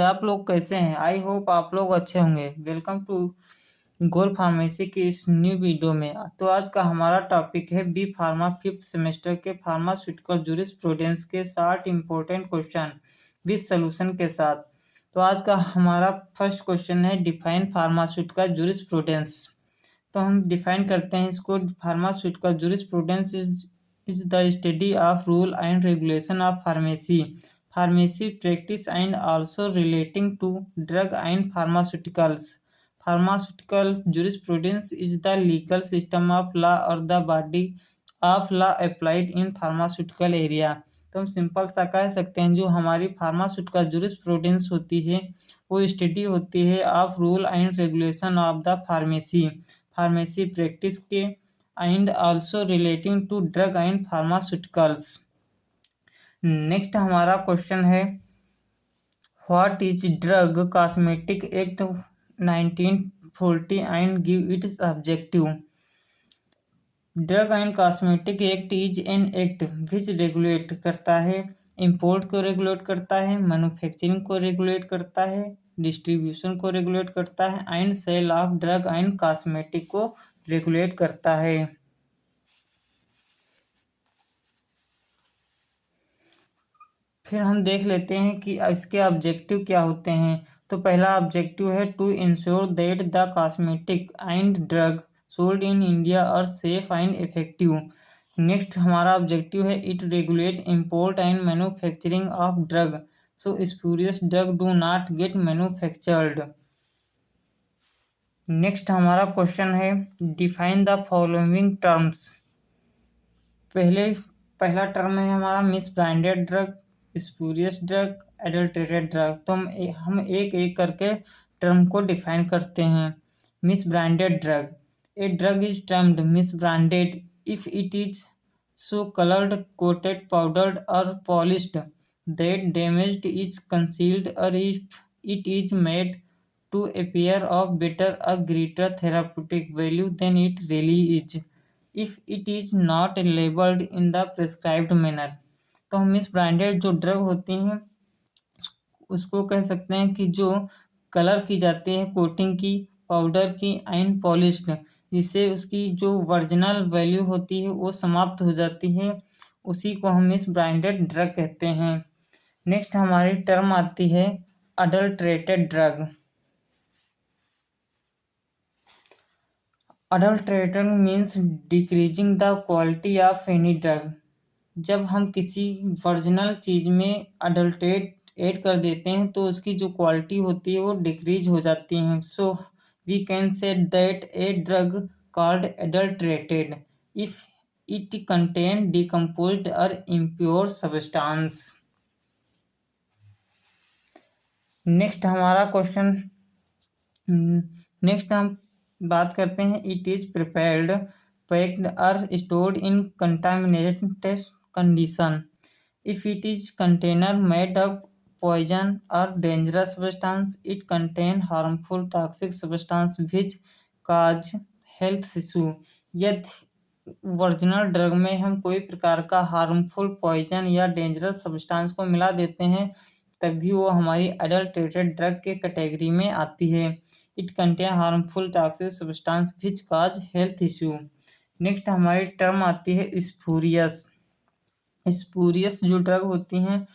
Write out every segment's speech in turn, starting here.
आप लोग कैसे हैं? आई होप आप लोग अच्छे होंगे। वेलकम टू गोल फार्मेसी की इस न्यू वीडियो में। तो आज का हमारा टॉपिक है बी फार्मा फिफ्थ सेमेस्टर के फार्मास्यूटिकल जूरिस्प्रूडेंस के 60 इंपॉर्टेंट क्वेश्चन विद सॉल्यूशन के साथ। तो आज का हमारा फर्स्ट क्वेश्चन है डिफाइन फार्मास्यूटिकल जूरिस्प्रूडेंस। तो हम डिफाइन करते हैं इसको। Pharmaceutical jurisprudence is the study of rule and regulation of pharmacy practice and also relating to drug and pharmaceuticals. Pharmaceutical jurisprudence is the legal system of law or the body of law applied in pharmaceutical area. तो हम simple सा कह सकते हैं जो हमारी pharmaceutical jurisprudence होती है वो स्टडी होती है of rule and regulation of the pharmacy practice के and also relating to drug and pharmaceuticals. Next हमारा क्वेश्चन है what is drug cosmetic act 1940 and give its objective. Drug and cosmetic act is an act which regulate करता है, import को regulate करता है, manufacturing को regulate करता है, डिस्ट्रीब्यूशन को रेगुलेट करता है and sale of drug and cosmetic को रेगुलेट करता है। फिर हम देख लेते हैं कि इसके ऑब्जेक्टिव क्या होते हैं। तो पहला ऑब्जेक्टिव है to ensure that the cosmetic and drug sold in India are safe and effective. Next हमारा ऑब्जेक्टिव है it regulate import and manufacturing of drug so spurious drug do not get manufactured. Next हमारा question है define the following terms. पहला term है हमारा misbranded drug, spurious drug, adulterated drug. तो हम एक एक करके टर्म को डिफाइन करते हैं। Misbranded drug, a drug is termed misbranded if it is so coloured, coated, powdered और polished that damage is concealed और if it is made to appear of better a greater therapeutic value than it really is if it is not labeled in the prescribed manner। तो हम miss branded जो drug होती हैं उसको कह सकते हैं कि जो कलर की जाती है, कोटिंग की, पाउडर की एंड पॉलिश्ड, जिससे उसकी जो ओरिजिनल वैल्यू होती है वो समाप्त हो जाती है, उसी को हम मिस ब्रांडेड ड्रग कहते हैं। नेक्स्ट हमारी टर्म आती है adulterated drug. Adulterated means decreasing the quality of any drug. जब हम किसी वर्जिनल चीज़ में अडल्ट्रेट ऐड कर देते हैं तो उसकी जो क्वालिटी होती है वो डिक्रीज हो जाती है। So we can say that a drug called adulterated if it contain decomposed और इम्प्योर सब्सटेंस। नेक्स्ट हमारा क्वेश्चन, नेक्स्ट हम बात करते हैं इट इज प्रिपेयर्ड, पैक्ड और stored in contaminated condition if it is container made of poison और dangerous substance it contain harmful toxic substance which cause health issue. यदि original drug में हम कोई प्रकार का हार्मफुल पॉइजन या डेंजरस सब्सटेंस को मिला देते हैं तभी वो हमारी अडल्ट्रेटेड ड्रग के कैटेगरी में आती है। It contain harmful toxic substance which cause health issue. Next हमारी टर्म आती है स्पूरियस। स्पूरियस जो ड्रग होती हैं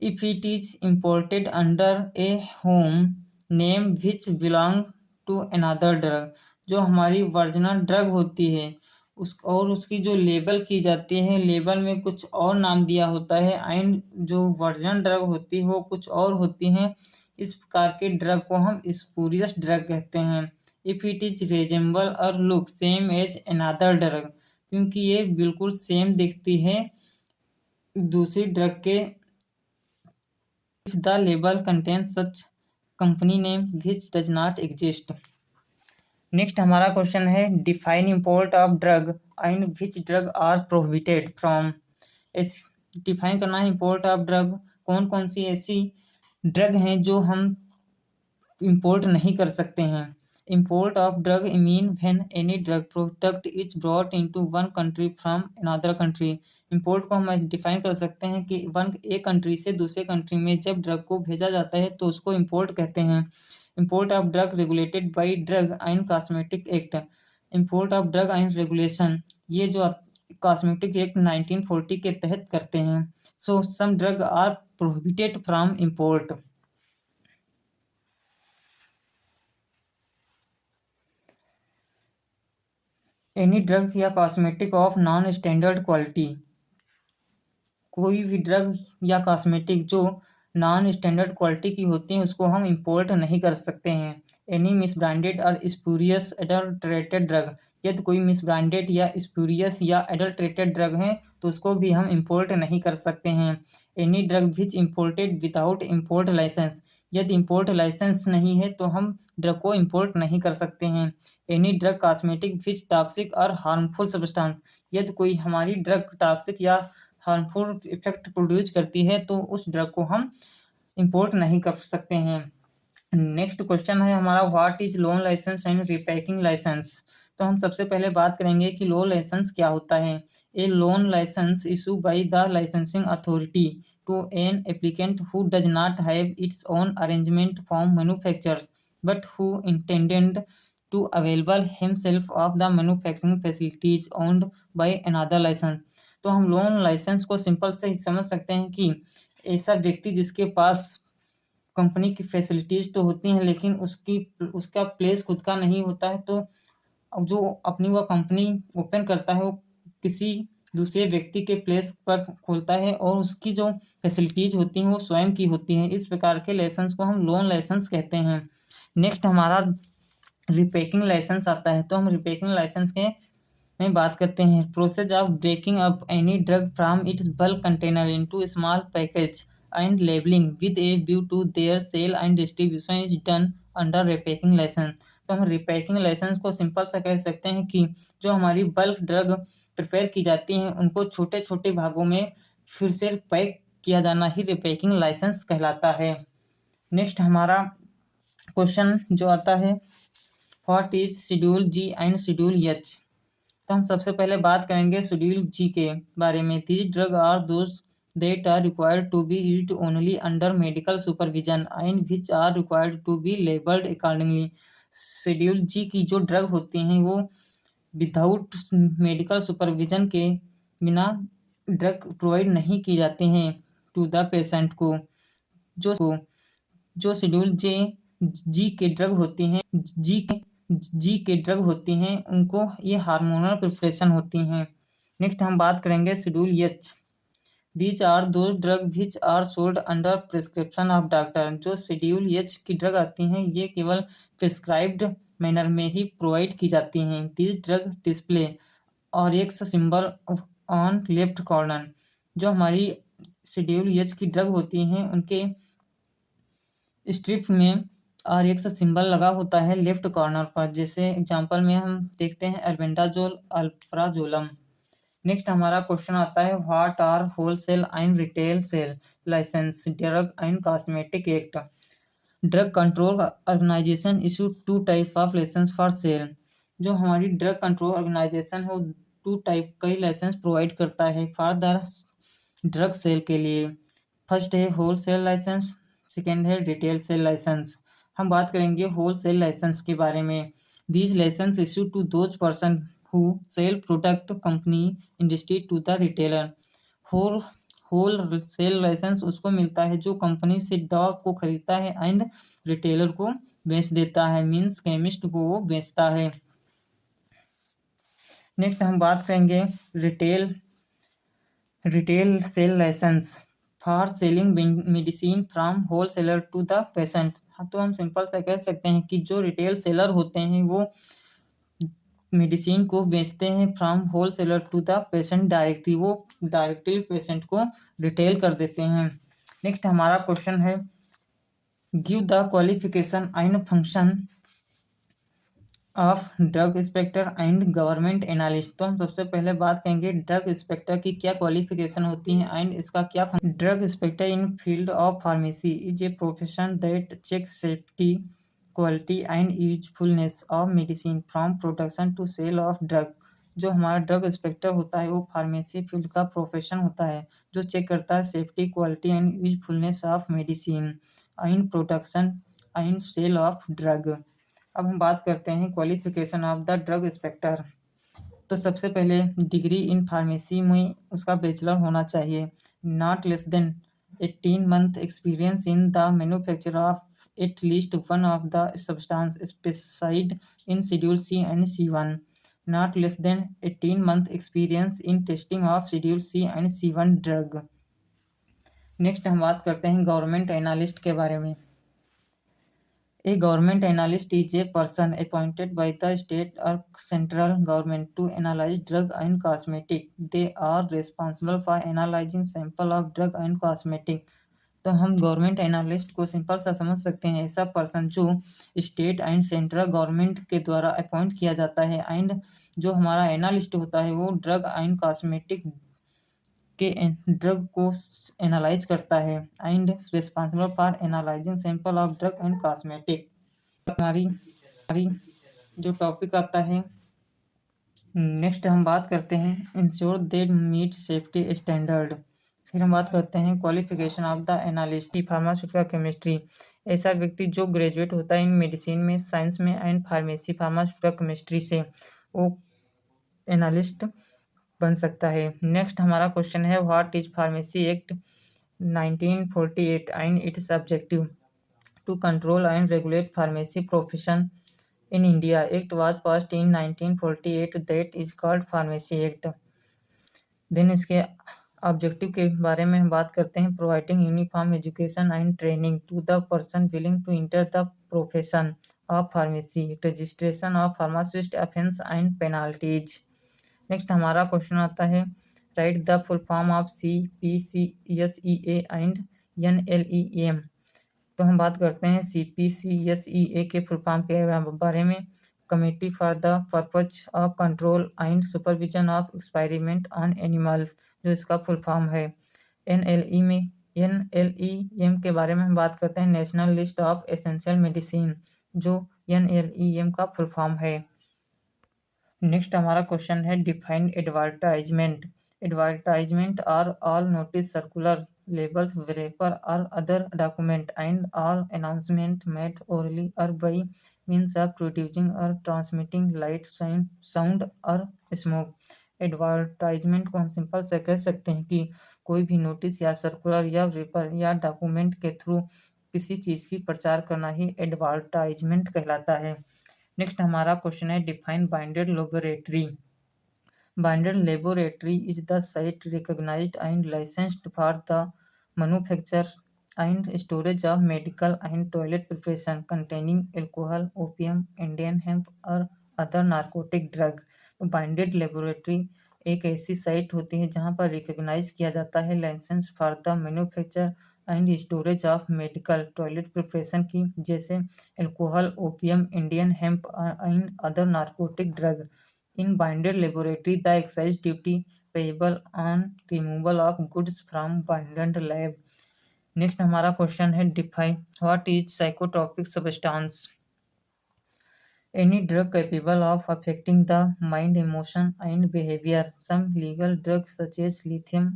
if it is imported under a home name which belong to another drug. जो हमारी ओरिजिनल ड्रग होती है उसकी जो लेबल की जाती है, लेबल में कुछ और नाम दिया होता है एंड जो ओरिजिनल ड्रग होती है वो कुछ और होती हैं। इस प्रकार के ड्रग को हम स्पूरियस ड्रग कहते हैं। इफ इट इज रिजेंबल और look same as another drug, क्योंकि ये बिल्कुल सेम दिखती है दूसरी ड्रग के। If the label contain such company name which does not exist. Next हमारा क्वेश्चन है define import of drug and which drug are prohibited from. Define करना है इम्पोर्ट ऑफ ड्रग, कौन कौन सी ऐसी ड्रग हैं जो हम इंपोर्ट नहीं कर सकते हैं। Import of drug mean when any drug product is brought into one country from another country. Import को हम डिफाइन कर सकते हैं कि एक कंट्री से दूसरे कंट्री में जब ड्रग को भेजा जाता है तो उसको इम्पोर्ट कहते हैं। Import of drug regulated by drug and cosmetic act. Import of drug and regulation, ये जो कॉस्मेटिक एक्ट 1940 के तहत करते हैं। So some drug are prohibited from import. Any drug या cosmetic of non standard quality, कोई भी ड्रग या कॉस्मेटिक जो नॉन स्टैंडर्ड क्वालिटी की होती हैं उसको हम इंपोर्ट नहीं कर सकते हैं। एनी मिसब्रांडेड और स्पूरियस एडल्ट्रेटेड ड्रग, यदि कोई मिसब्रांडेड या स्पूरियस या एडल्ट्रेटेड ड्रग है तो उसको भी हम इंपोर्ट नहीं कर सकते हैं। Any drug which imported without import licence, यदि इंपोर्ट लाइसेंस नहीं है तो हम ड्रग को इंपोर्ट नहीं कर सकते हैं। एनी ड्रग कॉस्मेटिक विच टॉक्सिक और हार्मफुल सब्सटेंस, यदि कोई हमारी ड्रग टॉक्सिक या हार्मफुल इफेक्ट प्रोड्यूस करती है तो उस ड्रग को हम इंपोर्ट नहीं कर सकते हैं। नेक्स्ट क्वेश्चन है हमारा, what is loan licence and repacking licence. तो हम सबसे पहले बात करेंगे कि लोन लाइसेंस क्या होता है। A loan licence issue by the licensing authority to an applicant who does not have its own arrangement from manufacturers but who intended to available himself of the manufacturing facilities owned by another licence. तो हम loan licence को simple से ही समझ सकते हैं कि ऐसा व्यक्ति जिसके पास कंपनी की फैसिलिटीज तो होती हैं लेकिन उसका प्लेस खुद का नहीं होता है, तो जो अपनी वह कंपनी ओपन करता है वो किसी दूसरे व्यक्ति के प्लेस पर खोलता है और उसकी जो फैसिलिटीज होती हैं वो स्वयं की होती हैं। इस प्रकार के लाइसेंस को हम लोन लाइसेंस कहते हैं। नेक्स्ट हमारा रिपैकिंग लाइसेंस आता है। तो हम रिपैकिंग लाइसेंस के में बात करते हैं। Process of breaking up any drug from its bulk container into small package and labelling with a view to their sale and distribution is done under repacking licence. तो हम रिपैकिंग लाइसेंस को simple सा कह सकते हैं कि जो हमारी बल्क ड्रग प्रिपेयर की जाती हैं उनको छोटे छोटे भागों में फिर से पैक किया जाना ही रिपैकिंग लाइसेंस कहलाता है। नेक्स्ट हमारा क्वेश्चन जो आता है, what is schedule G and schedule H. तो हम सबसे पहले बात करेंगे शेड्यूल जी के बारे में। These drug are those that are required to be used only under medical supervision and which are required to be labeled accordingly। Schedule G की जो ड्रग होती हैं वो विदाउट मेडिकल सुपरविजन के बिना ड्रग प्रोवाइड नहीं की जाती हैं टू द पेशेंट को। जो शेड्यूल जी के ड्रग होती हैं जी के ड्रग होती हैं उनको ये हार्मोनल प्रिपरेशन होती हैं। नेक्स्ट हम बात करेंगे शेड्यूल एच। दीज आर दो drug which are sold under prescription of doctor. जो शेड्यूल एच की ड्रग आती हैं ये केवल प्रिस्क्राइब्ड मैनर में ही प्रोवाइड की जाती हैं। दीज ड्रग डिस्प्ले और x symbol on left corner. जो हमारी शेड्यूल एच की ड्रग होती हैं उनके स्ट्रिप में और एक सिंबल लगा होता है लेफ्ट कॉर्नर पर। जैसे एग्जांपल में हम देखते हैं एल्बेंडाजोल, अल्प्राजोलम। नेक्स्ट हमारा क्वेश्चन आता है, what are wholesale and retail sale licence drug and cosmetic act. Drug control organisation issue two type of licence for sale. जो हमारी ड्रग कंट्रोल ऑर्गेनाइजेशन है वो टू टाइप का लाइसेंस प्रोवाइड करता है फॉर द ड्रग सेल के लिए। First है होलसेल लाइसेंस, सेकेंड है रिटेल सेल लाइसेंस। हम बात करेंगे होलसेल लाइसेंस के बारे में। These licence issue to those person who sell product company industry to the retailer। Wholesale licence उसको मिलता है जो कंपनी से दवा को खरीदता है एंड रिटेलर को बेच देता है, मींस केमिस्ट को वो बेचता है। नेक्स्ट हम बात करेंगे retail sale licence for selling medicine from wholesaler to the patient. तो हम सिंपल सा कह सकते हैं कि जो रिटेल सेलर होते हैं वो मेडिसिन को बेचते हैं from wholesaler to the patient directly, वो डायरेक्टली पेशेंट को रिटेल कर देते हैं। नेक्स्ट हमारा क्वेश्चन है, give the qualification and function of drug inspector and government analyst. तो हम सबसे पहले बात करेंगे ड्रग इंस्पेक्टर की क्या क्वालिफिकेशन होती है एंड इसका क्या। Drug inspector in field of pharmacy is a profession that check safety quality and usefulness of medicine from production to sale of drug. जो हमारा ड्रग इंस्पेक्टर होता है वो फार्मेसी फील्ड का प्रोफेशन होता है जो चेक करता है safety, quality and usefulness of medicine and production and sale of drug. अब हम बात करते हैं qualification of the drug inspector. तो सबसे पहले डिग्री इन फार्मेसी में उसका बैचलर होना चाहिए, not less than 18 month experience in the manufacture of at least one of the substance specified in schedule C and C1, not less than 18 month experience in testing of schedule C and C1 drug. Next हम बात करते हैं government analyst के बारे में। A government analyst is a person appointed by the state or central government to analyze drug and cosmetic. They are responsible for analyzing sample of drug and cosmetic. तो हम government analyst को simple सा समझ सकते हैं, ऐसा person जो state and central government के द्वारा अपॉइंट किया जाता है एंड जो हमारा एनालिस्ट होता है वो ड्रग एंड कॉस्मेटिक के ड्रग को एनालाइज करता है and responsible for analysing sample of drug and cosmetic. हमारी जो टॉपिक आता है नेक्स्ट हम बात करते हैं ensure they meet safety standard. फिर हम बात करते हैं qualification of the analyst pharmaceutical chemistry. ऐसा व्यक्ति जो ग्रेजुएट होता है इन मेडिसिन में, साइंस में एंड फार्मेसी फार्मास्यूटिकल केमिस्ट्री से वो एनालिस्ट बन सकता है। नेक्स्ट हमारा क्वेश्चन है what is pharmacy act 1948 and its objective to control and regulate pharmacy profession in India. Act was passed in 1948 that is called Pharmacy Act. Then इसके objective के बारे में हम बात करते हैं providing uniform education and training to the person willing to enter the profession of pharmacy, registration of pharmacist offence and penalties. Next हमारा question आता है write the full form of CPCSEA and NLEM। तो हम बात करते हैं CPCSEA के full form के बारे में, committee for the purpose of control and supervision of experiment on animals, जो इसका फुल फॉर्म है। NLEM के बारे में हम बात करते हैं national list of essential medicine, जो NLEM का फुल फॉर्म है। नेक्स्ट हमारा क्वेश्चन है define advertisement. Advertisement are all notice, circular, labels, wrapper or other document and all announcement made orally or by means of producing or transmitting light, sound और smoke। Advertisement को हम simple से कह सकते हैं कि कोई भी नोटिस या सर्कुलर या वेपर या डॉक्यूमेंट के थ्रू किसी चीज़ की प्रचार करना ही एडवर्टाइजमेंट कहलाता है। नेक्स्ट हमारा क्वेश्चन है define binded laboratory. Banded Laboratory is the site recognized and licensed for the manufacture and storage of medical and toilet preparation containing alcohol, opium, Indian hemp or other narcotic drug। तो binded laboratory एक ऐसी site होती है जहाँ पर recognise किया जाता है licence for the manufacture and storage of medical toilet preparation की, जैसे alcohol, opium, Indian hemp and other narcotic drug. In binded laboratory, the excise duty payable on removal of goods from binded lab। Next हमारा question है define what is psychotropic substance. Any drug capable of affecting the mind, emotion and behavior। Some legal drugs such as lithium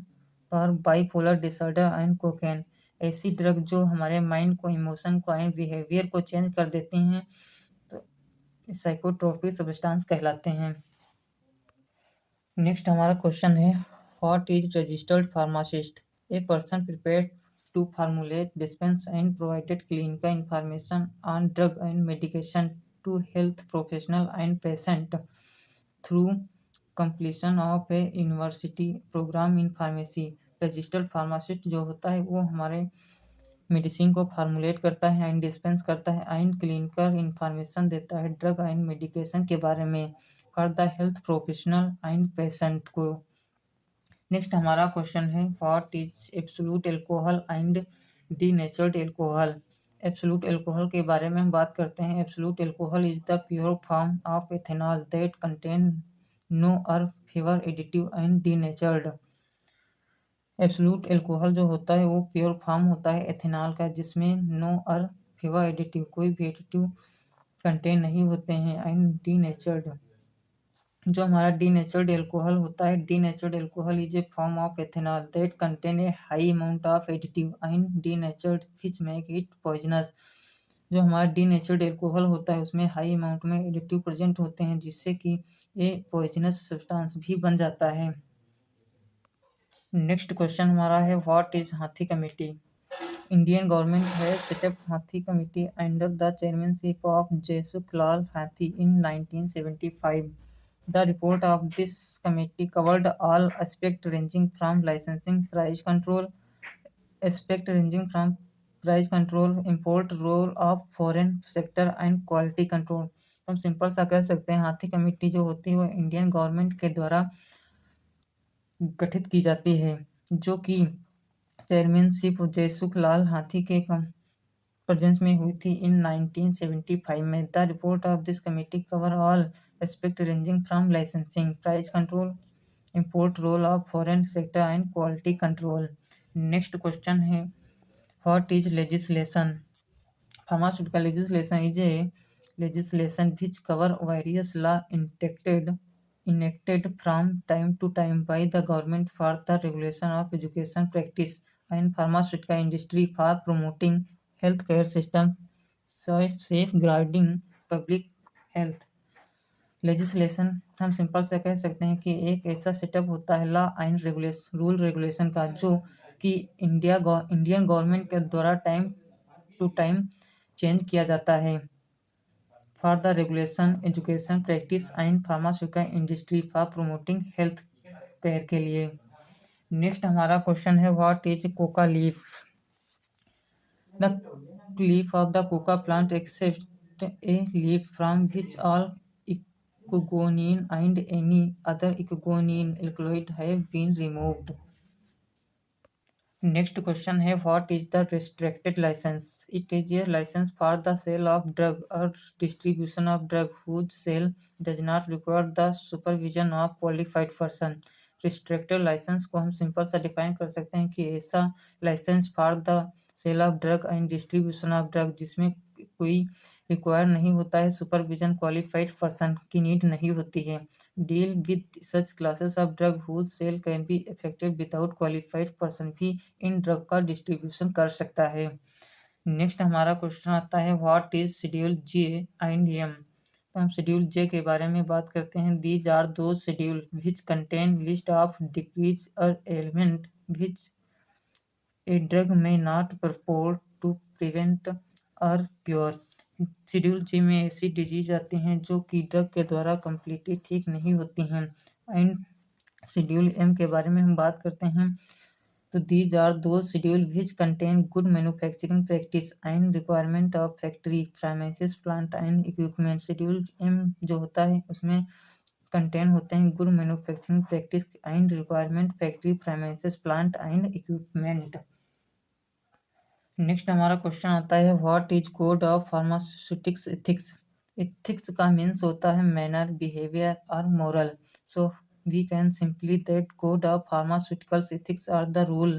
for bipolar disorder and cocaine। ऐसी drug जो हमारे mind को, emotion को and behaviour को change कर देती हैं तो साइकोट्रोपिक सब्सटेंस कहलाते हैं। नेक्स्ट हमारा क्वेश्चन है what is registered pharmacist. A person prepared to formulate, dispense and provided clinical information on drug and medication to health professional and patient through completion of a university programme in pharmacy. Registered pharmacist जो होता है वो हमारे medicine को formulate करता है and dispense करता है एंड क्लिनिकल इंफॉर्मेशन देता है ड्रग एंड मेडिकेशन के बारे में for the health professional and patient को। नेक्स्ट हमारा क्वेश्चन है what is absolute alcohol and denatured alcohol. Absolute alcohol के बारे में हम बात करते हैं। Absolute alcohol is the pure form of ethanol that contain no और favour additive and denatured. Absolute alcohol जो होता है वो प्योर फॉर्म होता है एथेनॉल का जिसमें नो और अथवा एडिटिव, कोई भी एडिटिव कंटेन नहीं होते हैं। एंड डीनेचर्ड, जो हमारा डीनेचर्ड एल्कोहल होता है, denatured alcohol is a form of ethanol that contain a high amount of additive and denatured which make it poisonous. जो हमारा डीनेचर्ड एल्कोहल होता है उसमें हाई अमाउंट में एडिटिव प्रेजेंट होते हैं जिससे कि ये पॉइजनस सब्सटेंस भी बन जाता है। नेक्स्ट क्वेश्चन हमारा है व्हाट इज हाथी committee. Indian government has set up Hathi Committee under the chairmanship of Jesukhlal Hathi in 1975. The report of this committee covered all aspects ranging from licensing, price control, import role of foreign sector and quality control. तो हम simple सा कह सकते हैं हाथी committee जो होती है वो इंडियन गवर्नमेंट के द्वारा गठित की जाती है, जो कि चेयरमैनशिप जयसुख लाल हाथी के प्रेजेंस में हुई थी इन 1975 में। The report of this committee cover all aspect ranging from licensing, price control, import role of foreign sector and quality control. Next question है what is legislation. Pharmaceutical legislation is a legislation which cover various law enacted from time to time by the government for the regulation of education practice and pharmaceutical industry for promoting healthcare system, safeguarding public health. Legislation हम simple से कह सकते हैं कि एक ऐसा setup होता है लॉ एंड रूल रेगुलेशन का, जो कि इंडियन गवर्नमेंट के द्वारा टाइम टू टाइम चेंज किया जाता है for the regulation education practice and pharmaceutical industry for promoting health care के लिए। नेक्स्ट हमारा क्वेश्चन है what is coca leaf. The leaf of the coca plant except a leaf from which all ecgonine and any other ecgonine alkaloid have been removed. Next question है what is the restricted licence. It is a licence for the sale of drug और distribution of drug whose cell does not require the supervision of qualified person. Restricted licence को हम simple सा define कर सकते हैं कि ऐसा licence for the sale of drug and distribution of drug जिसमें कोई रिक्वायर नहीं होता है सुपरविजन, क्वालिफाइड पर्सन की नीड नहीं होती है। Deal with such classes of drug whose sale can be effected without qualified person भी इन ड्रग का डिस्ट्रीब्यूशन कर सकता है। नेक्स्ट हमारा क्वेश्चन आता है what is schedule J and M. तो हम शेड्यूल जे के बारे में बात करते हैं। दीज आर दो schedule which contain list of decrease और एलिमेंट विच ए ड्रग में नॉट परपोर्ट टू प्रिवेंट और क्योर। शेड्यूल जी में ऐसी डिजीज आती हैं जो कि ड्रग के द्वारा कम्प्लीटली ठीक नहीं होती हैं। एंड शेड्यूल एम के बारे में हम बात करते हैं तो दीज आर दो schedule which contain good manufacturing practice and requirement of factory premises plant and equipment. Schedule M जो होता है उसमें कंटेन होते हैं good manufacturing practice and requirement factory premises plant and equipment. Next हमारा क्वेश्चन आता है what is code of pharmaceutics ethics. Ethics का मीन्स होता है मैनर, बिहेवियर और moral. So we can simply that code of pharmaceuticals ethics are the rule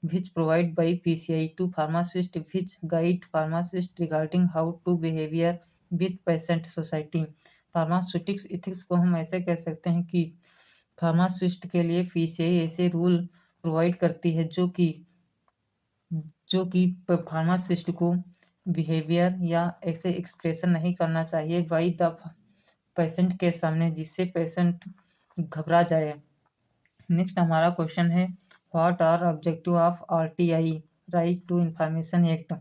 which provide by PCI to pharmacists which guide pharmacists regarding how to behavior with patient society। Pharmaceutics ethics को हम ऐसे कह सकते हैं कि pharmacist के लिए PCI ऐसे रूल प्रोवाइड करती है जो कि फार्मासिस्ट को बिहेवियर या ऐसे एक्सप्रेशन नहीं करना चाहिए बाई द पेशेंट के सामने जिससे पेशेंट घबरा जाए। नेक्स्ट हमारा क्वेश्चन है what are objective of RTI, right to information act.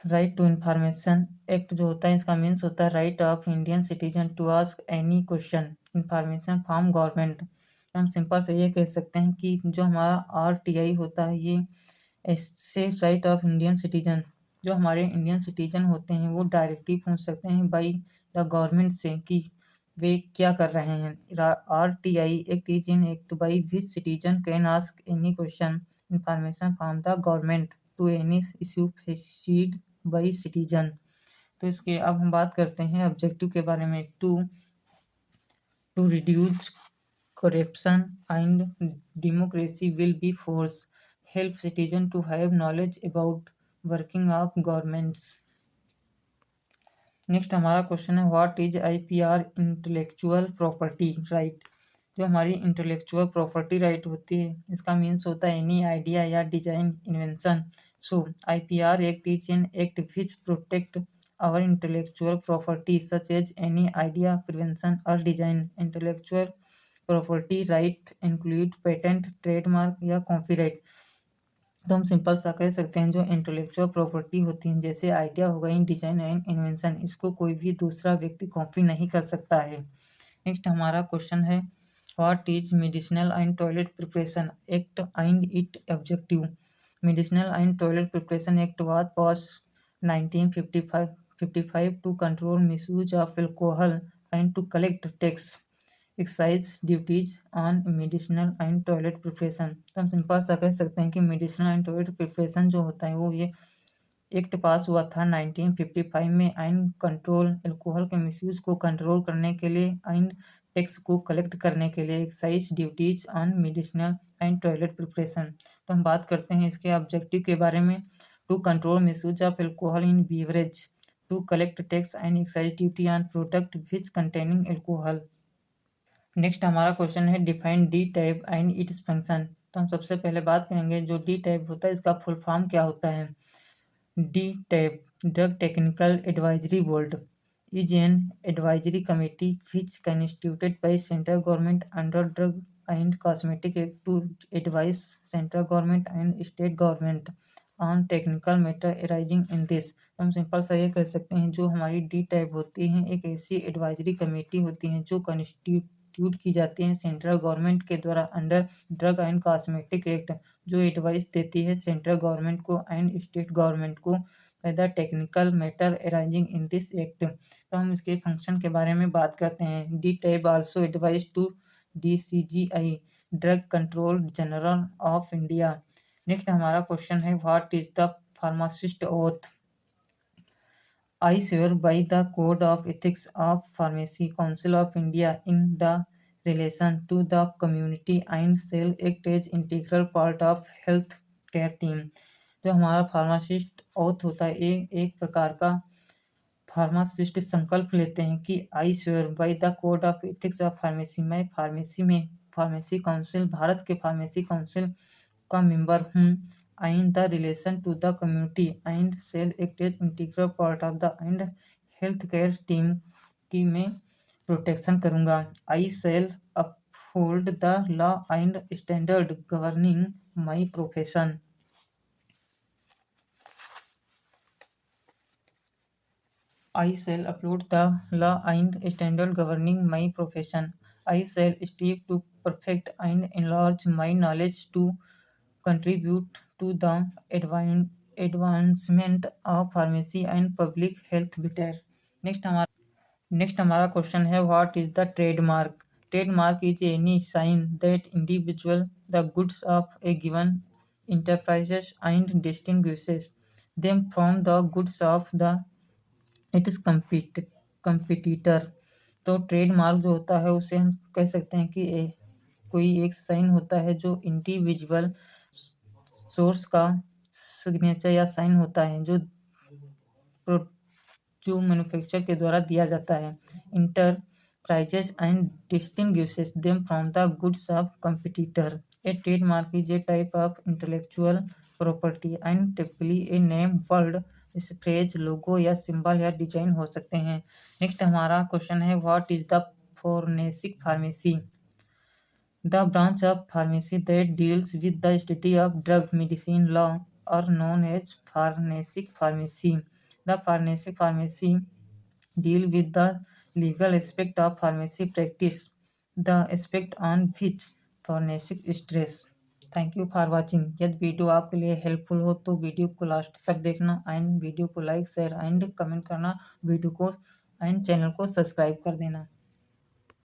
Right to information act जो होता है इसका मीन्स होता है right of Indian citizen to ask any question information from government. हम सिंपल से ये कह सकते हैं कि जो हमारा RTI होता है ये ऐसे राइट ऑफ इंडियन सिटीजन जो हमारे इंडियन सिटीजन होते हैं वो डायरेक्टली पूछ सकते हैं बाई द गवर्नमेंट से कि वे क्या कर रहे हैं। RTI act is an act by which citizen can ask any question information from the government to any issue faced by citizen. तो इसके अब हम बात करते हैं ऑब्जेक्टिव के बारे में। To reduce corruption and democracy will be force help citizen to have knowledge about working of governments. Next हमारा क्वेश्चन है what is IPR intellectual property right. जो हमारी इंटेलेक्चुअल प्रॉपर्टी राइट होती है इसका मीन्स होता है एनी आइडिया या design invention. So IPR act is an act which protect our intellectual property such as any idea, prevention or design. Intellectual property right include patent, trademark या copyright। तो हम simple सा कह सकते हैं जो इंटेलेक्चुअल प्रॉपर्टी होती है जैसे आइडिया हो गई, डिजाइन एंड इन्वेंशन, इसको कोई भी दूसरा व्यक्ति कॉपी नहीं कर सकता है। नेक्स्ट हमारा क्वेश्चन है what is medicinal and toilet preparation act and it objective. Medicinal and toilet preparation act was pass 1955 to control misuse of alcohol and to collect tax excise duties on medicinal and toilet preparation. तो हम simple सा कह सकते हैं कि medicinal and toilet preparation जो होता है वो ये एक्ट पास हुआ था 1955 में एंड कंट्रोल एल्कोहल के मिसयूज को कंट्रोल करने के लिए एंड टैक्स को कलेक्ट करने के लिए excise duties on medicinal and toilet preparation. तो हम बात करते हैं इसके ऑब्जेक्टिव के बारे में। To control misuse of alcohol in beverage, to collect tax and excise duty on product which containing alcohol. Next हमारा क्वेश्चन है define D TAB and its function. तो हम सबसे पहले बात करेंगे जो डी टैब होता है इसका फुल फॉर्म क्या होता है। D tab drug technical advisory board is an advisory committee which constituted by central government under drug and cosmetic act to advise central government and state government on technical matter arising in this। तो हम simple सा ये कह सकते हैं जो हमारी D type होती है एक ऐसी एडवाइजरी कमेटी होती है जो कंस्टिट्यूट की जाती है सेंट्रल गवर्नमेंट के द्वारा under drug and cosmetic act, जो एडवाइस देती है सेंट्रल गवर्नमेंट को एंड स्टेट गवर्नमेंट को the technical matter arising in this act. तो हम इसके फंक्शन के बारे में बात करते हैं। D TAB also advise to DCGI drug control general of India. Next हमारा क्वेश्चन है what is the pharmacist oath. I swear by the code of ethics of pharmacy council of India in the relation to the community and shall act as integral part of health care team। जो हमारा pharmacist oath होता है एक प्रकार का pharmacist संकल्प लेते हैं कि I swear by the code of ethics of pharmacy, मैं फार्मेसी काउंसिल भारत के फार्मेसी काउंसिल का मेंबर हूँ and the relation to the community and shall act as integral part of the and health care team की मैं protection करूँगा। I shall uphold the law and standard governing my profession. I shall uphold the law and standard governing my profession. I shall strive to perfect and enlarge my knowledge to contribute to the advancement of pharmacy and public health better। Next हमारा question है what is the trademark. Trademark is any sign that individual the goods of a given enterprises and distinguishes them from the goods of the its competitor. तो trademark जो होता है उसे हम कह सकते हैं कि कोई एक साइन होता है जो इंडिविजुअल सोर्स का सिग्नेचर या साइन होता है जो मैन्युफैक्चर के द्वारा दिया जाता है। Enterprises and distinguishes them from the goods of competitor. A trademark is a type of intellectual property and typically a name, word, phrase, logo या सिंबल या डिजाइन हो सकते हैं। नेक्स्ट हमारा क्वेश्चन है what is the forensic pharmacy. The branch of pharmacy that deals with the study of drug medicine law are known as forensic pharmacy. The forensic pharmacy deal with the legal aspect of pharmacy practice, the aspect on which forensic stress। Thank you for watching. यदि video आपके लिए helpful हो तो video को last तक देखना and video को like share and comment करना, वीडियो को एंड चैनल को सब्सक्राइब कर देना।